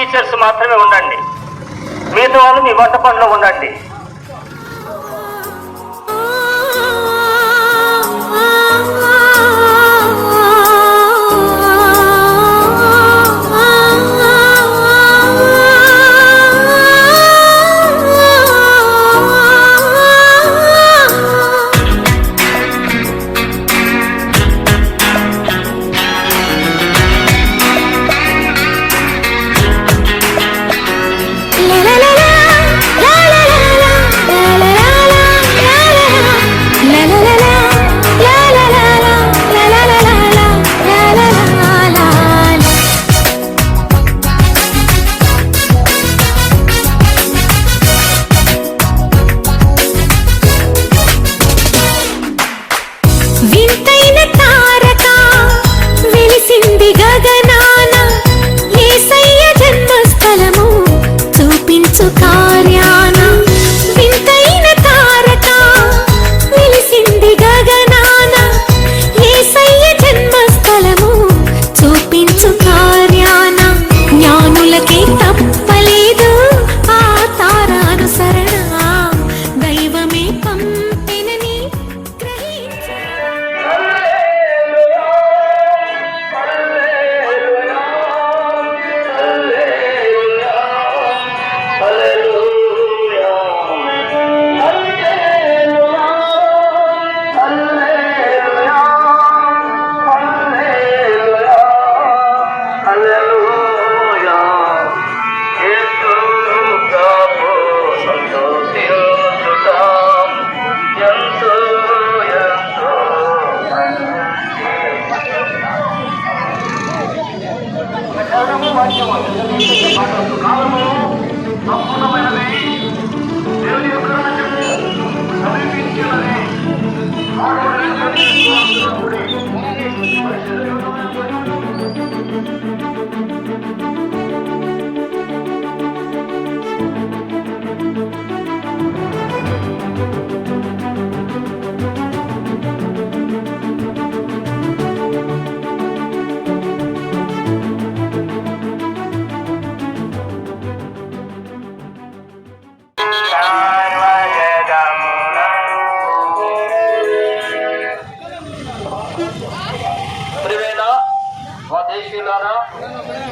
Teachers మాత్రమే ఉండండి, మిగతా వాళ్ళు మీ వంట పనిలో ఉండండి.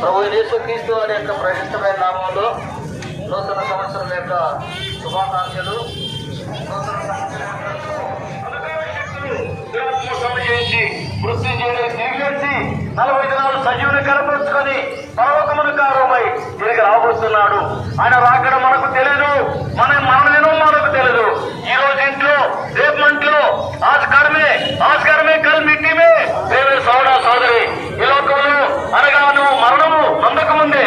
ప్రభు యేసుక్రీస్తు వారి యొక్క ప్రశస్తమైన నామంలో నూతన సంవత్సరం యొక్క శుభాకాంక్షలు. వృత్తి చేయడం తిరిగేసి 40 దినాలు సజీవుని కనపరుచుకొని పర్వతమును కారుమై తిరిగి రాబోతున్నాడు. ఆయన రాకడ మనకు తెలియదు, మనం మనకు తెలియదు. ఈ రోజు ఇంట్లో రేపు మంట్లో ఆస్కరమే కల్ మిట్టిమే ప్రేమ సోదర సోదరి. ఈ లోకంలో అనగా నువ్వు మరణము నమ్మక ముందే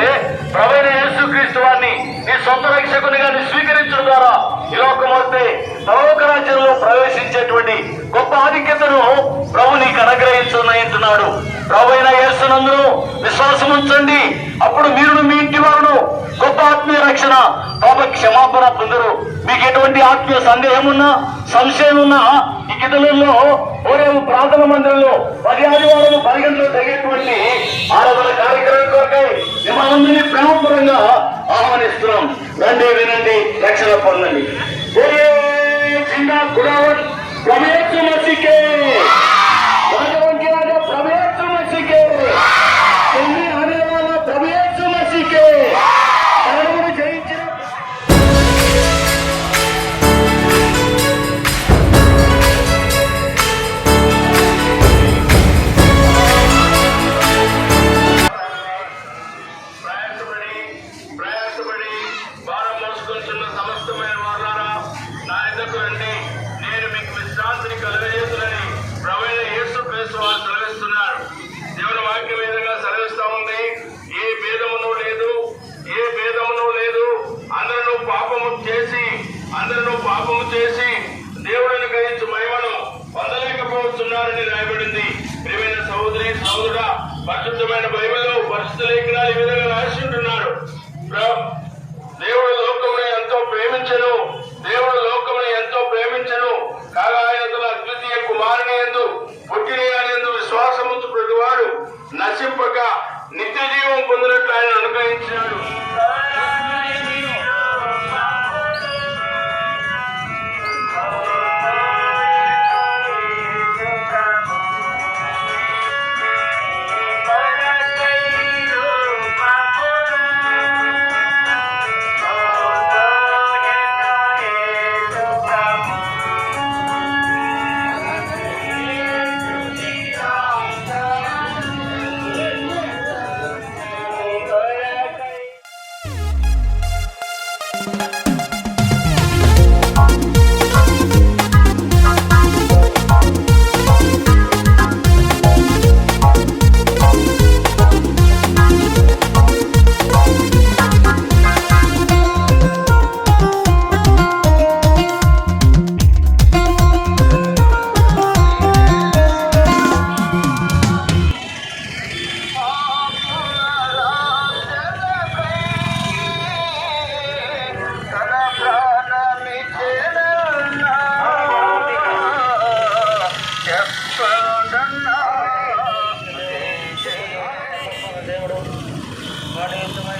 ప్రభువైన యేసుక్రీస్తు వారిని నీ సొంత రక్షకునిగా స్వీకరించడం ద్వారా ఈ లోకం వస్తే పరలోక రాజ్యంలో ప్రవేశించేటువంటి గొప్ప ఆధిక్యతను ప్రభు నీకు అనుగ్రహించున్నాయంటున్నాడు. ప్రభు అయిన యేసునందును విశ్వాసం ఉంచండి, అప్పుడు మీరు మీ ఇంటి వారును గొప్ప ఆత్మీయ రక్షణ పాప క్షమాపణ పొందరు. మీకు ఎటువంటి ఆత్మీయ సందేహం ఉన్నా సంశయం ఉన్నా ఈ గిద్దలలో ఓరేవు ప్రార్థన మందిరంలో 10 ఆదివారం 10 గంటలు జరిగేటువంటి ఆరాధన కార్యక్రమం కొరకై మిమ్మల్ని ప్రేమపరంగా ఆహ్వానిస్తున్నాం. రండి, వినండి, రక్షణ పొందండి. చిన్న గుడావన్ ప్రవేశ మసికే ప్రవేశ మసికే ప్రవేశ మసికే జయించిన భారం మోసుకొచ్చున్న సమస్తమైన వారులారా నా ఎద్దకు రండి, నేను మీకు విశ్రాంతిని కలుగజేస్తున్నని ప్రభువైన యేసుక్రీస్తు వారు సెలవిస్తున్నారు. దేవుని వాక్యం విధంగా సెలవిస్తా ఉంది, ఏ భేదమును లేదు, అందరూ పాపము చేసి దేవుడిని గ్రహించు మహిమను పొందలేకపోతున్నారని రాయబడింది. ప్రియమైన సహోదరి సహోదరుడా, పరిశుద్ధమైన బైబిల్లో పరిశుద్ధ లేఖనాలు ఈ విధంగా రాసి ఉంటున్నారు. దేవుడు లోకమును ఎంతో ప్రేమించెను కాగా ఆయన తన అద్వితీయ కుమారుని యందు పుట్టిన యందు విశ్వాసముంచు ప్రతివాడు నశింపక నిత్య జీవం పొందినట్లు ఆయన అనుగ్రహించినాడు. రక్షణ దేవుడు వాడి యుద్ధమై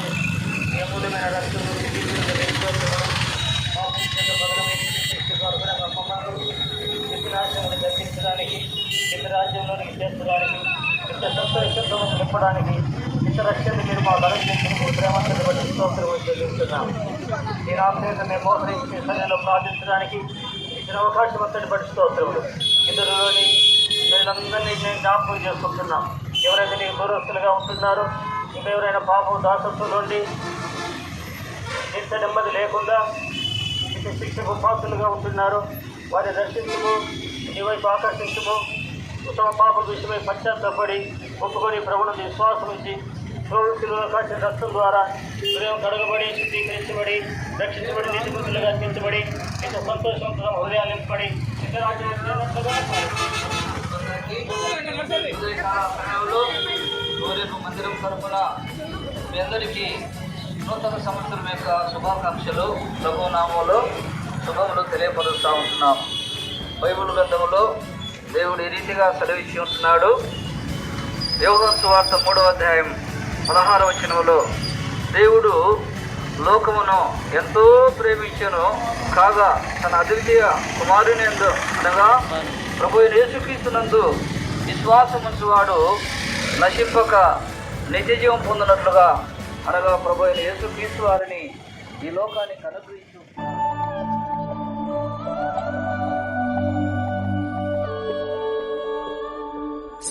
నియములమైన రక్షణ రాజ్యంలో దర్శించడానికి ఇతర రాజ్యంలోనికి చేర్చడానికి ఇంత సంతోషంతో నింపడానికి ఇంత రక్షణ మీరు మా ధరించిన ప్రేమను బట్టి స్తోత్రం చెల్లిస్తున్నాం. ఈ రాత్రి మేము మోసరించి సన్నిధిలో ప్రార్థించడానికి ఇచ్చిన అవకాశం అంతటి బట్టి స్తోత్రములు. ఇతరులని వీళ్ళందరినీ నేను జ్ఞాపకం చేసుకుంటున్నాం. ఎవరైతే నీకు దూరస్తులుగా ఉంటున్నారో, ఇంకా ఎవరైనా పాపం దాసత్వం నుండి ఇంత నెమ్మది లేకుండా ఇంత శిక్షకు పాత్రలుగా ఉంటున్నారో వారిని దర్శించుము, నీ వైపు ఆకర్షించుము. ఉత్తమ పాప విషయమై పశ్చాత్తపడి ఒప్పుకొని ప్రభువును విశ్వాసం ఇచ్చి ప్రవృత్తిలో కాచిన రక్తం ద్వారా హృదయం కడగబడి శుద్ధీకరించబడి రక్షించబడి నీతిమంతులుగా అర్పించబడి ఇంత సంతోషవంతుల హృదయాలు నింపబడి రేపు మందిరం తరఫున మీ అందరికీ నూతన సంవత్సరం యొక్క శుభాకాంక్షలు ప్రభు నామంలో శుభములు తెలియపరుస్తూ ఉంటున్నాం. బైబిల్ గ్రంథంలో దేవుడు ఈ రీతిగా సెలవిచ్చి ఉంటున్నాడు. యోహాను సువార్త 3వ అధ్యాయం 16వ వచనంలో దేవుడు లోకమును ఎంతో ప్రేమించెను కాగా తన అద్వితీయ కుమారుని యందు అనగా ప్రభు యేసుక్రీస్తునందు విశ్వాసముంచువాడు నశింపక నిత్య జీవం పొందినట్లుగా అనగా ప్రభు అయిన యేసుక్రీస్తు వారిని ఈ లోకానికి అనుగ్రహించు.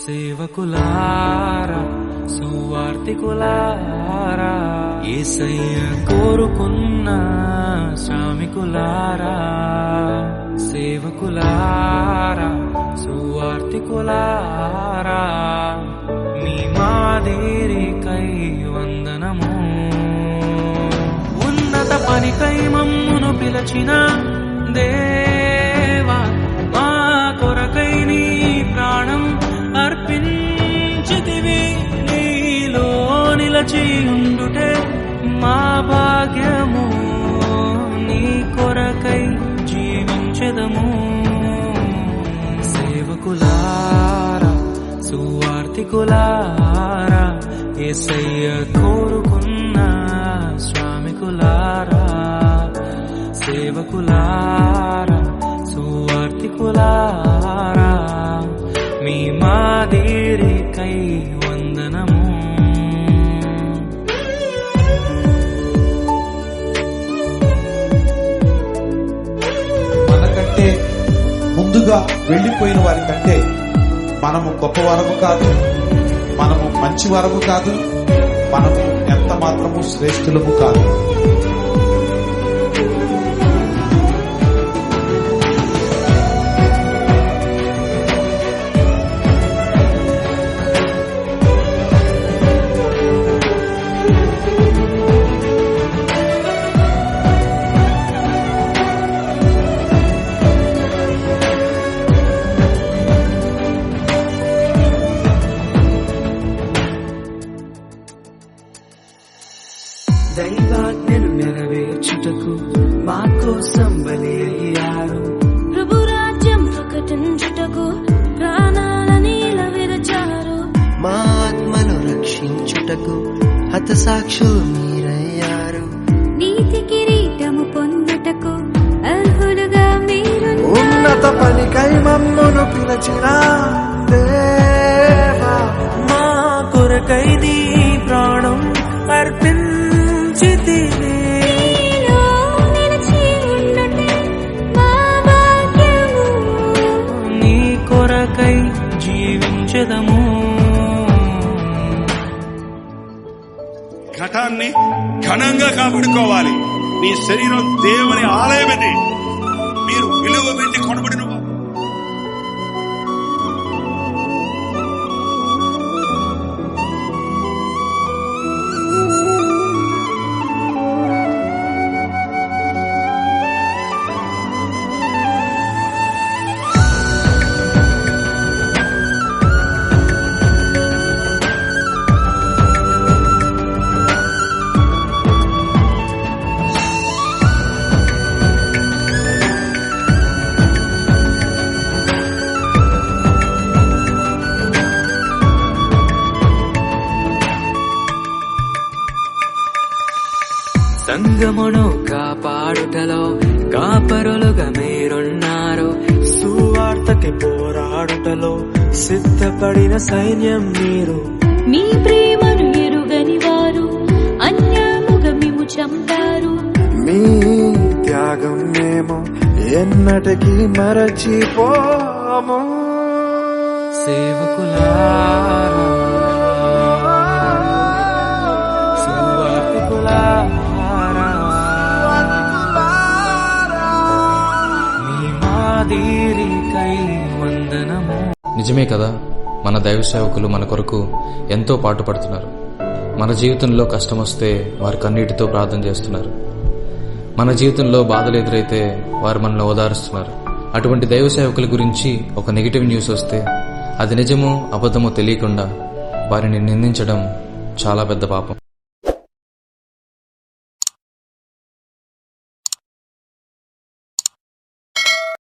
సేవకులారా, సువార్తికులారా, యేసయ్య కోరుకున్న శ్రామికులారా, సేవకులారా, సువార్తికులారా, మీ మాదిరికై వందనము. ఉన్నత పనికై మమ్మును పిలచిన దేవా, మా కొరకై నీ ప్రాణం అర్పించితివి. నీలో నిలచి ఉండుటే మా భాగ్యము, నీ కొరకై జీవించెదము. సేవకులారా, సువార్తికులారా, యేసయ్య కోరుకున్న శ్రామికులారా, సేవకులారా, సువార్తికులారా, మీ మాదిరికై వందనము. మనకంటే ముందుగా వెళ్ళిపోయిన వారి కంటే మనము గొప్పవారము కాదు, మనము మంచివారము కాదు, మనము ఎంత మాత్రము శ్రేష్ఠులము కాదు. దైవాజ్ఞను నెరవేర్చుటకు మా కోసం బలి అయ్యారు. ప్రభు రాజ్యం ప్రకటించుటకు ప్రాణాలని విరచారు. మా ఆత్మను రక్షించుటకు హతసాక్షులు మీరయ్యారు. నీతి కిరీటము పొందుటకు అర్హులుగా మీరు. ఉన్నత పనికై మమ్మును పిలచిన దేవా, మా కొరకై నీ ప్రాణం అర్పించితివి. నీలో నిలిచి ఉండుటే మా భాగ్యము, నీ కొరకై జీవించెదము. ఘటాన్ని ఘనంగా కాపాడుకోవాలి. నీ శరీరం దేవుని ఆలయమని మీరు విలువ పెట్టి కొనబడిన సంగమును కాపాడుటలో కాపరులుగా మీరున్నారు. సువార్తకి పోరాడుటలో సిద్ధపడిన సైన్యం మీరు. మీ ప్రేమను ఎరుగని వారు అన్యాముగా మేము చంపారు. మీ త్యాగం మేము ఎన్నటికీ మరచిపోము. సేవకులారా, సువార్తికులారా, మీ మాదిరికై వందనము. నిజమే కదా, మన దైవ సేవకులు మన కొరకు ఎంతో పాటుపడుతున్నారు. మన జీవితంలో కష్టం వస్తే వారు కన్నీటితో ప్రార్థన చేస్తున్నారు. మన జీవితంలో బాధలు ఎదురైతే వారు మనల్ని ఓదారుస్తున్నారు. అటువంటి దైవ సేవకుల గురించి ఒక నెగిటివ్ న్యూస్ వస్తే అది నిజమో అబద్ధమో తెలియకుండా వారిని నిందించడం చాలా పెద్ద పాపం.